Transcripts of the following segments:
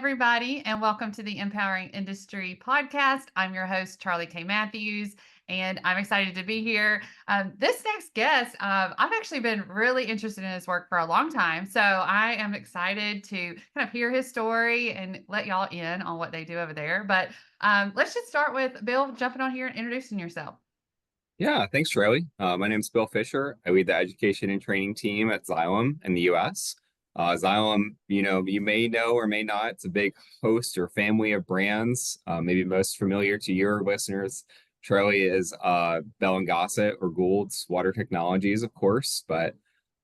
everybody, and welcome to the Empowering Industry podcast. I'm your host, Charli K. Matthews, and I'm excited to be here. This next guest, I've actually been really interested in his work for a long time, so I am excited to kind of hear his story and let y'all in on what they do over there. But let's just start with Bill jumping on here and introducing yourself. Yeah, thanks, Charlie. My name's Bill Fisher. I lead the education and training team at Xylem in the US. Xylem, you may know or may not, it's a big host or family of brands. Maybe most familiar to your listeners, Charlie, is Bell Gossett or Goulds Water Technologies, of course, but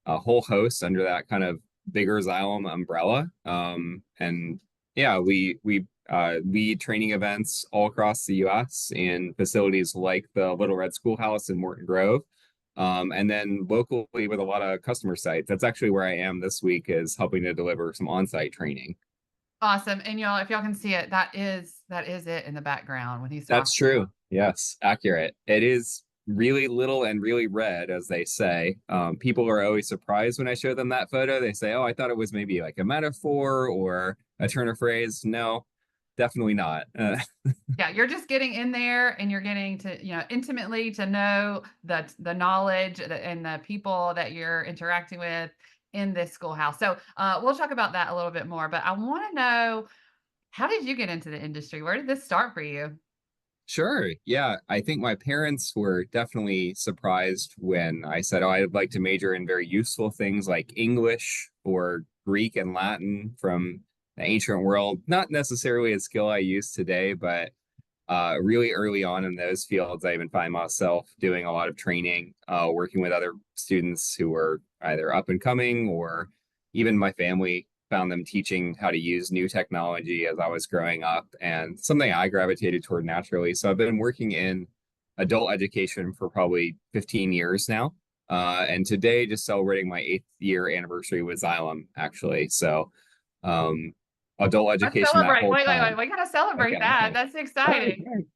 a whole host under that kind of bigger Xylem umbrella. And yeah, we lead training events all across the U.S. in facilities like the Little Red Schoolhouse in Morton Grove, and then locally with a lot of customer sites. That's actually where I am this week, is helping to deliver some on-site training. Awesome. And y'all, if y'all can see it, that is it in the background when he's That's talking. true. Yes, accurate. It is really little and really red, as they say. People are always surprised when I show them that photo. They say, "Oh, I thought it was maybe like a metaphor or a turn of phrase." No, definitely not. Yeah, you're just getting in there and you're getting to, intimately to know the knowledge and the people that you're interacting with in this schoolhouse. So we'll talk about that a little bit more. But I want to know, how did you get into the industry? Where did this start for you? Sure. Yeah. I think my parents were definitely surprised when I said, "Oh, I'd like to major in very useful things like English or Greek and Latin from the ancient world." Not necessarily a skill I use today, but really early on in those fields, I even find myself doing a lot of training, working with other students who were either up and coming, or even my family found them teaching how to use new technology as I was growing up, and something I gravitated toward naturally. So I've been working in adult education for probably 15 years now. And today, just celebrating my 8th year anniversary with Xylem, actually. So um, adult Let's education that celebrate. whole Wait. time. We gotta celebrate Okay, that. okay. That's Right, exciting.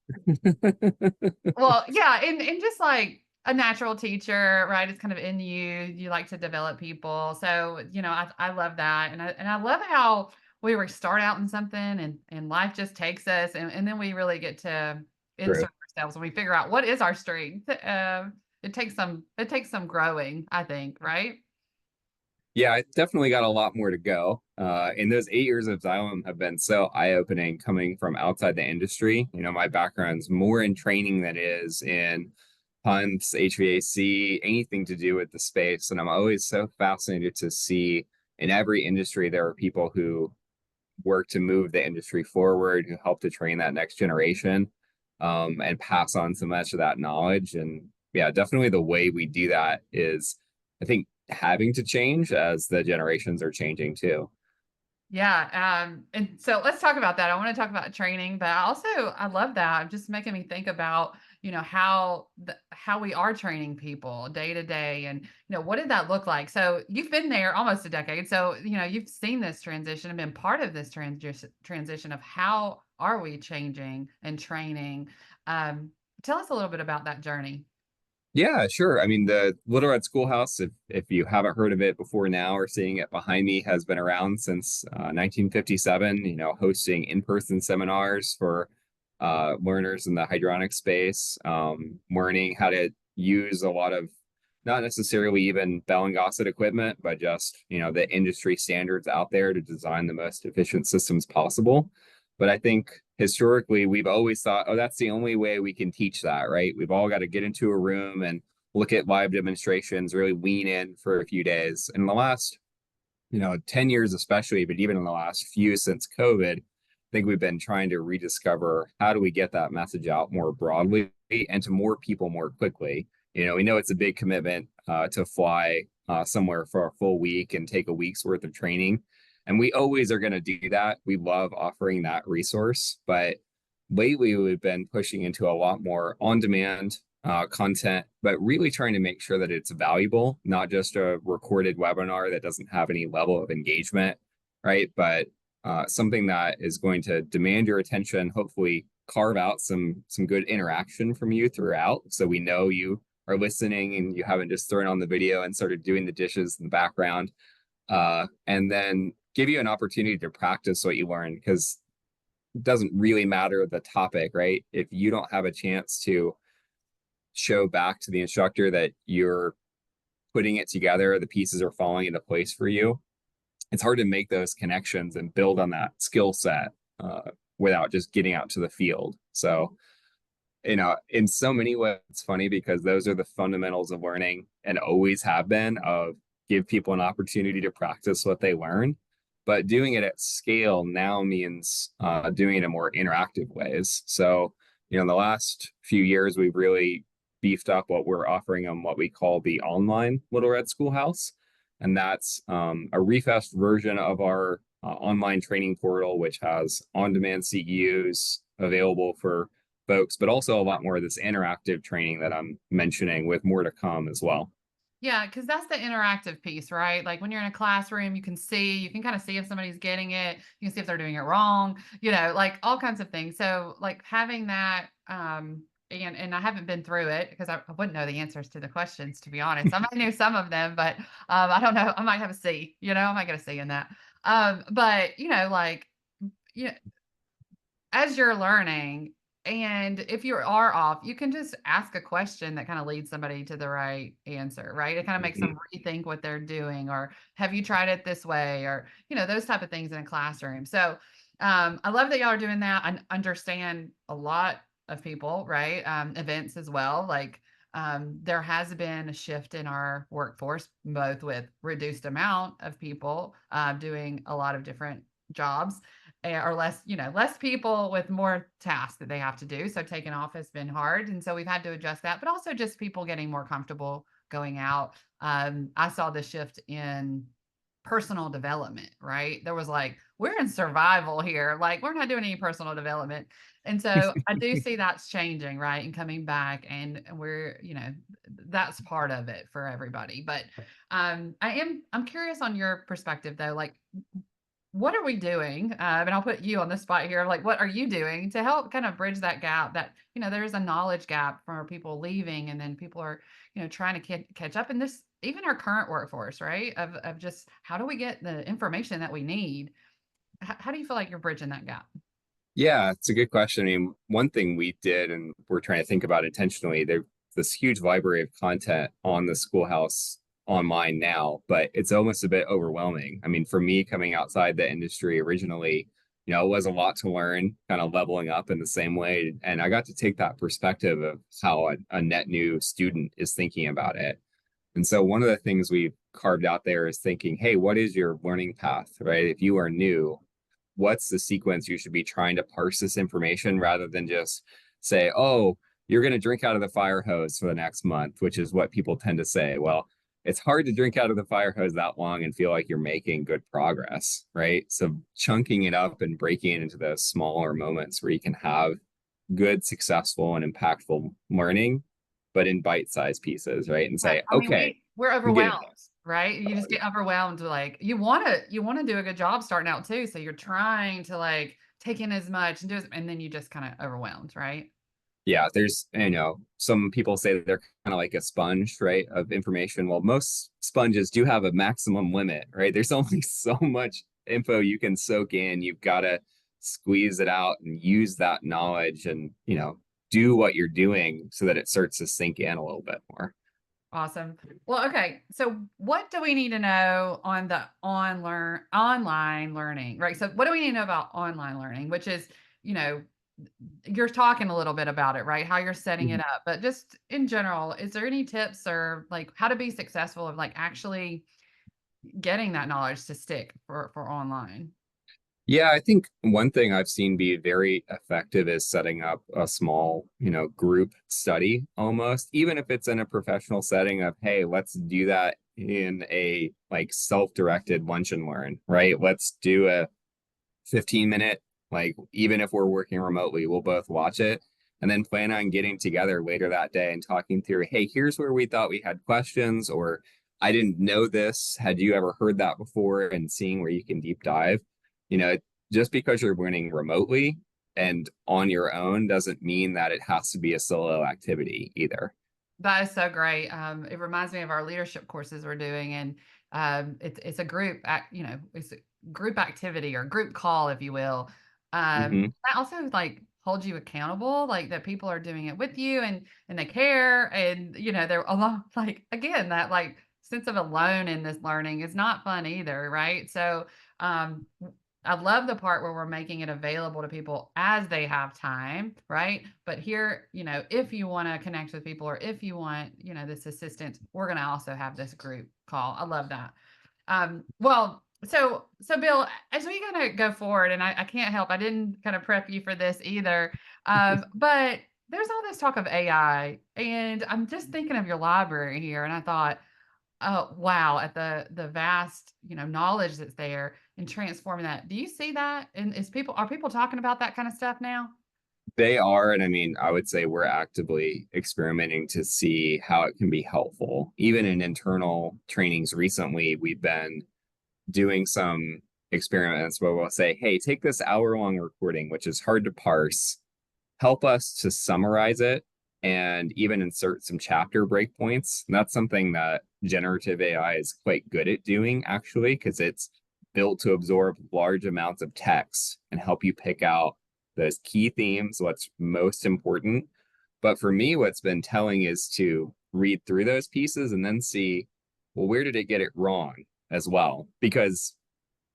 right. Well, yeah, and just like a natural teacher, right? It's kind of in you. You like to develop people. So, I love that. And I love how we start out in something and life just takes us and then we really get to True. insert ourselves and we figure out what is our strength. It takes some growing, I think, right? Yeah, I definitely got a lot more to go. And those 8 years of Xylem have been so eye-opening coming from outside the industry. My background's more in training than it is in pumps, HVAC, anything to do with the space. And I'm always so fascinated to see in every industry there are people who work to move the industry forward, who help to train that next generation, and pass on so much of that knowledge. And yeah, definitely the way we do that is, I think, having to change as the generations are changing too. Yeah, and so let's talk about that. I want to talk about training, but I love that. Just making me think about, how we are training people day to day, and what did that look like? So you've been there almost a decade, so you've seen this transition and been part of this transition of how are we changing and training. Um, Tell us a little bit about that journey. Yeah, sure. I mean, the Little Red Schoolhouse, if you haven't heard of it before now or seeing it behind me, has been around since 1957, hosting in-person seminars for learners in the hydronic space, learning how to use a lot of not necessarily even Bell and Gossett equipment, but just, the industry standards out there to design the most efficient systems possible. But I think historically, we've always thought, oh, that's the only way we can teach that, right? We've all got to get into a room and look at live demonstrations, really lean in for a few days. In the last, 10 years especially, but even in the last few since COVID, I think we've been trying to rediscover how do we get that message out more broadly and to more people more quickly. We know it's a big commitment to fly somewhere for a full week and take a week's worth of training. And we always are going to do that. We love offering that resource. But lately, we've been pushing into a lot more on demand content, but really trying to make sure that it's valuable, not just a recorded webinar that doesn't have any level of engagement, right? But something that is going to demand your attention, hopefully carve out some good interaction from you throughout. So we know you are listening and you haven't just thrown on the video and started doing the dishes in the background. And then give you an opportunity to practice what you learn, because it doesn't really matter the topic, right? If you don't have a chance to show back to the instructor that you're putting it together, the pieces are falling into place for you, it's hard to make those connections and build on that skill set without just getting out to the field. So, in so many ways, it's funny because those are the fundamentals of learning and always have been, of give people an opportunity to practice what they learn. But doing it at scale now means doing it in more interactive ways. So, in the last few years, we've really beefed up what we're offering on what we call the online Little Red Schoolhouse. And that's a refreshed version of our online training portal, which has on-demand CEUs available for folks, but also a lot more of this interactive training that I'm mentioning, with more to come as well. Yeah, because that's the interactive piece, right? Like when you're in a classroom, you can kind of see if somebody's getting it, you can see if they're doing it wrong, like all kinds of things. So like having that, and I haven't been through it because I wouldn't know the answers to the questions, to be honest. I might know some of them, but I don't know. I might have a C, I might get a C in that. But like, yeah, as you're learning, and if you are off, you can just ask a question that kind of leads somebody to the right answer, right? It kind of makes Mhm. them rethink what they're doing, or have you tried it this way, or those type of things in a classroom. So I love that y'all are doing that. I understand a lot of people, right? Events as well. Like there has been a shift in our workforce, both with reduced amount of people doing a lot of different jobs, or less, less people with more tasks that they have to do. So taking off has been hard. And so we've had to adjust that, but also just people getting more comfortable going out. I saw the shift in personal development, right? There was like, we're in survival here. Like, we're not doing any personal development. And so I do see that's changing, right? And coming back. And we're, that's part of it for everybody. But I'm curious on your perspective though, like, what are we doing? And I'll put you on the spot here. Like, what are you doing to help kind of bridge that gap? That there's a knowledge gap for people leaving, and then people are trying to catch up. And this, even our current workforce, right? Of just how do we get the information that we need? How do you feel like you're bridging that gap? Yeah, it's a good question. I mean, one thing we did, and we're trying to think about intentionally, there's this huge library of content on the schoolhouse online now, but it's almost a bit overwhelming. I mean, for me, coming outside the industry originally, it was a lot to learn, kind of leveling up in the same way. And I got to take that perspective of how a net new student is thinking about it. And so one of the things we've carved out there is thinking, hey, what is your learning path, right? If you are new, what's the sequence you should be trying to parse this information, rather than just say, oh, you're going to drink out of the fire hose for the next month, which is what people tend to say. Well, it's hard to drink out of the fire hose that long and feel like you're making good progress, right? So chunking it up and breaking it into those smaller moments where you can have good, successful, and impactful learning, but in bite-sized pieces, right? And Right. say, I mean, okay, we're I'm getting overwhelmed, right? You just get overwhelmed. Like you want to do a good job starting out too. So you're trying to like take in as much and and then you just kind of overwhelmed, right? yeah, there's, some people say that they're kind of like a sponge, right, of information. Well, most sponges do have a maximum limit, right? There's only so much info you can soak in. You've got to squeeze it out and use that knowledge and, do what you're doing so that it starts to sink in a little bit more. Awesome. Well, okay. So what do we need to know on the online learning, right? So what do we need to know about online learning, which is, you know, you're talking a little bit about it, right? How you're setting it up, but just in general, is there any tips or like how to be successful of like actually getting that knowledge to stick for online? Yeah, I think one thing I've seen be very effective is setting up a small, group study almost, even if it's in a professional setting of, hey, let's do that in a like self-directed lunch and learn, right? Let's do a 15-minute, like even if we're working remotely, we'll both watch it and then plan on getting together later that day and talking through, hey, here's where we thought we had questions, or I didn't know this. Had you ever heard that before? And seeing where you can deep dive. You know, just because you're winning remotely and on your own doesn't mean that it has to be a solo activity either. That is so great. It reminds me of our leadership courses we're doing, and it's a group. It's group activity or group call, if you will, Hmm. that also like holds you accountable, like that people are doing it with you and they care and they're alone. Like again, that like sense of alone in this learning is not fun either, right? So um I love the part where we're making it available to people as they have time, right? But here, if you want to connect with people or if you want, this assistance, we're going to also have this group call. I love that. Well, so Bill, as we kind of go forward, and I can't help, I didn't kind of prep you for this either, but there's all this talk of AI, and I'm just thinking of your library here, and I thought, oh wow, at the vast knowledge that's there and transforming that. Do you see that? And are people talking about that kind of stuff now? They are, and I mean, I would say we're actively experimenting to see how it can be helpful. Even in internal trainings recently, we've been doing some experiments where we'll say, hey, take this hour-long recording, which is hard to parse, help us to summarize it and even insert some chapter breakpoints. And that's something that generative AI is quite good at doing, actually, because it's built to absorb large amounts of text and help you pick out those key themes, what's most important. But for me, what's been telling is to read through those pieces and then see, well, where did it get it wrong as well? Because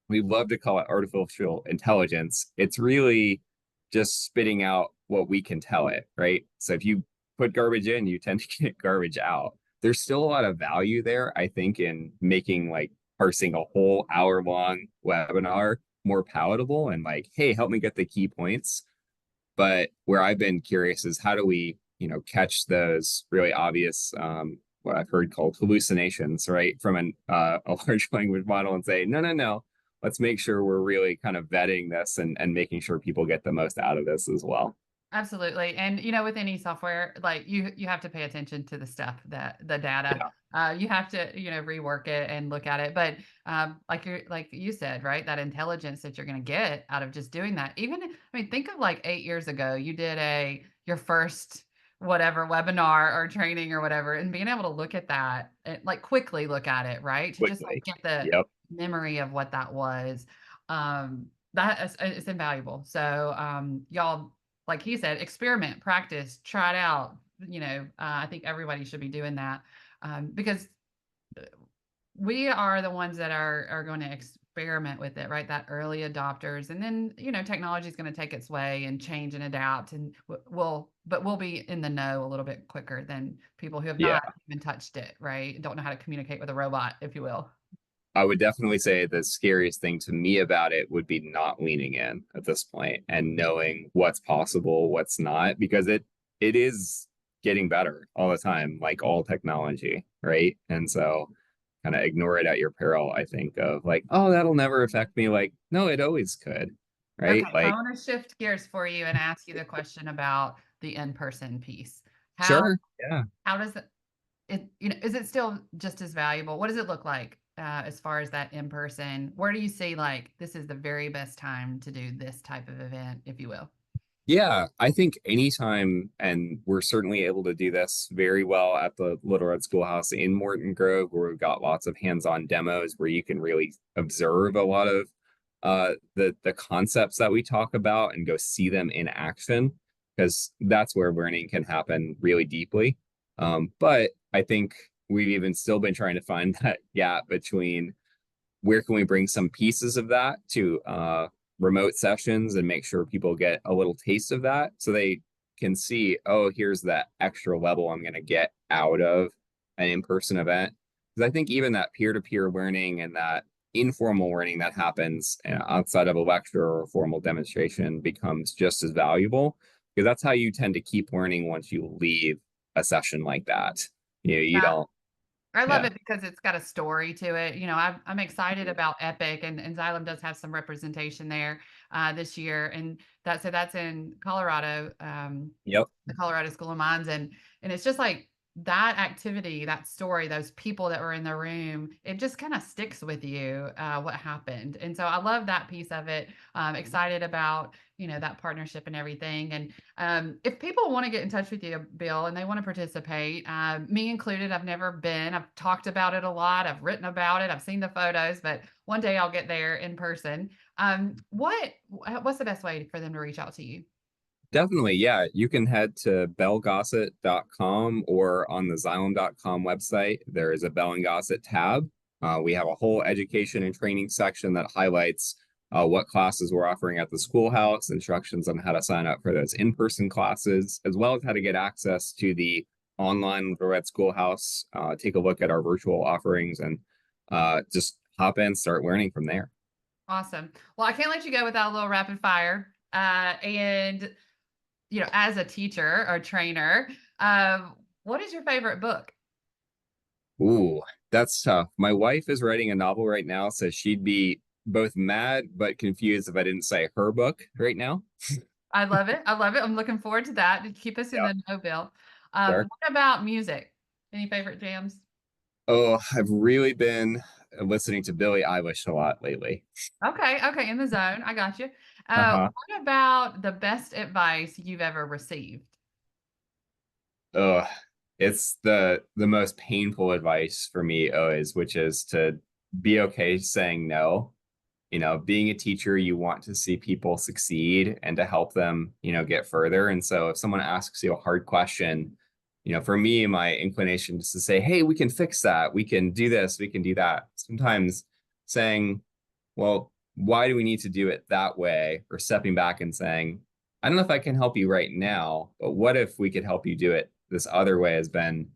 we love to call it artificial intelligence. It's really just spitting out what we can tell it, right? So if you put garbage in, you tend to get garbage out. There's still a lot of value there, I think, in making like parsing a whole hour long webinar more palatable and like, hey, help me get the key points. But where I've been curious is how do we, catch those really obvious, what I've heard called hallucinations, right, from a large language model and say, no, no, no, let's make sure we're really kind of vetting this and making sure people get the most out of this as well. Absolutely. And with any software, like you have to pay attention to the stuff that the data. Yeah, You have to, rework it and look at it. But like you said, right? That intelligence that you're going to get out of just doing that. Even I mean, think of like 8 years ago, you did your first whatever webinar or training or whatever, and being able to look at that, and, like quickly look at it, right? To just like quickly. get the Yep. memory of what that was. That is it's invaluable. So y'all, like he said, experiment, practice, try it out. I think everybody should be doing that because we are the ones that are going to experiment with it, right? That early adopters, and then technology is going to take its way and change and adapt, and we'll be in the know a little bit quicker than people who have Yeah. not even touched it, right? Don't know how to communicate with a robot, if you will. I would definitely say the scariest thing to me about it would be not leaning in at this point and knowing what's possible, what's not, because it is getting better all the time, like all technology, right? And so kind of ignore it at your peril, I think, of like, oh, that'll never affect me. Like, no, it always could, right? Okay, I Like, want to shift gears for you and ask you the question about the in-person piece. How sure, yeah. how does is it still just as valuable? What does it look like as far as that in person? Where do you see like this is the very best time to do this type of event, if you will? Yeah, I think anytime, and we're certainly able to do this very well at the Little Red Schoolhouse in Morton Grove, where we've got lots of hands-on demos where you can really observe a lot of the concepts that we talk about and go see them in action, because that's where learning can happen really deeply. But I think we've even still been trying to find that gap between where can we bring some pieces of that to remote sessions and make sure people get a little taste of that so they can see, oh, here's that extra level I'm going to get out of an in-person event. Because I think even that peer-to-peer learning and that informal learning that happens outside of a lecture or a formal demonstration becomes just as valuable, because that's how you tend to keep learning once you leave a session like that. You Yeah. don't. I love Yeah. it because it's got a story to it. I'm excited about Epic, and Xylem does have some representation there this year, and that's in Colorado, Yep. the Colorado School of Mines, and it's just like that activity, that story, those people that were in the room, it just kind of sticks with you, what happened. And so I love that piece of it. Excited about, that partnership and everything. And if people want to get in touch with you, Bill, and they want to participate, me included, I've never been. I've talked about it a lot. I've written about it. I've seen the photos, but one day I'll get there in person. What's the best way for them to reach out to you? Definitely, yeah. You can head to bellgossett.com or on the Xylem.com website. There is a Bell and Gossett tab. We have a whole education and training section that highlights what classes we're offering at the schoolhouse, instructions on how to sign up for those in-person classes, as well as how to get access to the online Little Red Schoolhouse. Take a look at our virtual offerings and just hop in, start learning from there. Awesome. Well, I can't let you go without a little rapid fire. And as a teacher or trainer, what is your favorite book? Ooh, that's tough. My wife is writing a novel right now, so she'd be both mad but confused if I didn't say her book right now. I love it. I love it. I'm looking forward to that. To keep us in Yeah, the know, Bill. sure. What about music? Any favorite jams? Oh, I've really been listening to Billie Eilish a lot lately. Okay, okay, in the zone. I got you. Uh-huh. What about the best advice you've ever received? Oh, it's the most painful advice for me always, which is to be okay saying no. Being a teacher, you want to see people succeed and to help them, get further. And so if someone asks you a hard question, for me, my inclination is to say, hey, we can fix that. We can do this. We can do that. Sometimes saying, well, why do we need to do it that way? Or stepping back and saying, I don't know if I can help you right now, but what if we could help you do it this other way has been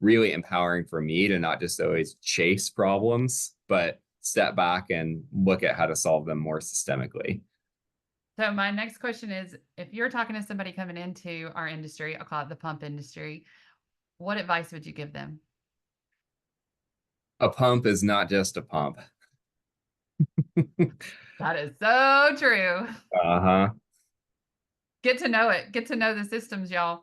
really empowering for me to not just always chase problems, but step back and look at how to solve them more systemically. So my next question is, if you're talking to somebody coming into our industry, I'll call it the pump industry, what advice would you give them? A pump is not just a pump. That is so true. Uh-huh. Get to know it. Get to know the systems, y'all.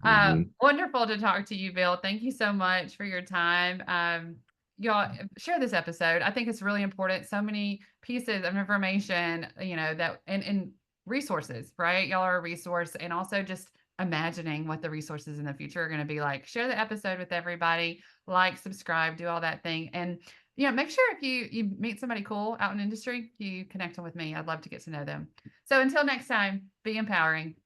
Hmm. Wonderful to talk to you, Bill. Thank you so much for your time. Y'all share this episode. I think it's really important. So many pieces of information, that and resources, right? Y'all are a resource, and also just imagining what the resources in the future are going to be like. Share the episode with everybody. Like, subscribe, do all that thing, and make sure if you meet somebody cool out in industry, you connect them with me. I'd love to get to know them. So until next time, be empowering.